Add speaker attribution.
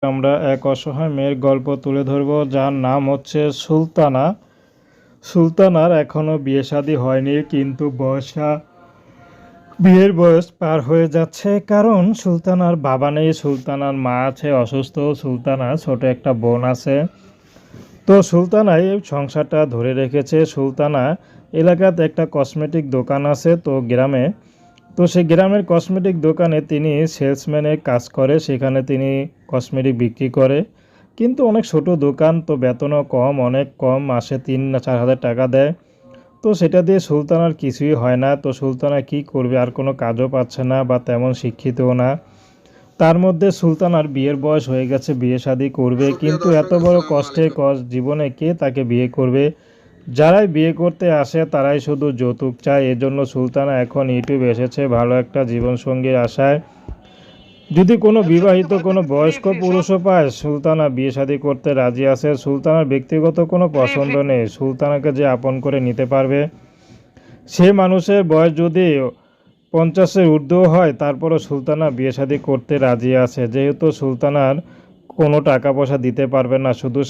Speaker 1: আমরা এক অসহায় মেয়ের গল্প তুলে ধরব, যার নাম হচ্ছে সুলতানা। সুলতানার এখনো বিয়ে শাদী হয়নি, কিন্তু বিয়ের বয়স পার হয়ে যাচ্ছে। কারণ সুলতানার বাবা নেই, সুলতানার মা আছে অসুস্থ, সুলতানার ছোট একটা বোন আছে। তো সুলতানাই সংসারটা ধরে রেখেছে। সুলতানা এলাকাতে একটা কসমেটিক দোকান আছে তো গ্রামে। তো সেই গ্রামের কসমেটিক দোকানে তিনি সেলসম্যানের কাজ করে, সেখানে তিনি কসমেটিক বিক্রি করে। কিন্তু অনেক ছোট দোকান, তো বেতনও কম, অনেক কম, মাসে 3-4 হাজার টাকা দেয়। তো সেটা দিয়ে সুলতানার কিছুই হয় না। তো সুলতানা কি করবে, আর কোনো কাজও পাচ্ছে না বা তেমন শিক্ষিতও না। তার মধ্যে সুলতানার বিয়ের বয়স হয়ে গেছে, বিয়ে শাদী করবে, কিন্তু এত বড় কষ্টের জীবনে কে তাকে বিয়ে করবে। যারাই বিয়ে করতে আসে তারাই শুধু যৌতুক চায়। এজন্য সুলতানা এখন ইউটিউবে এসেছে ভালো একটা জীবনসঙ্গীর আশায়। যদি কোনো বিবাহিত কোনো বয়স্ক পুরুষও পায়, সুলতানা বিয়ে শাদী করতে রাজি আছে। সুলতানার ব্যক্তিগত কোনো পছন্দ নেই, সুলতানাকে যে আপন করে নিতে পারবে। সে মানুষের বয়স যদি 50-এর ঊর্ধ্ব হয়, তারপরও সুলতানা বিয়ে শাদী করতে রাজি আছে, যেহেতু সুলতানার কোনো টাকা পয়সা দিতে পারবে না, শুধু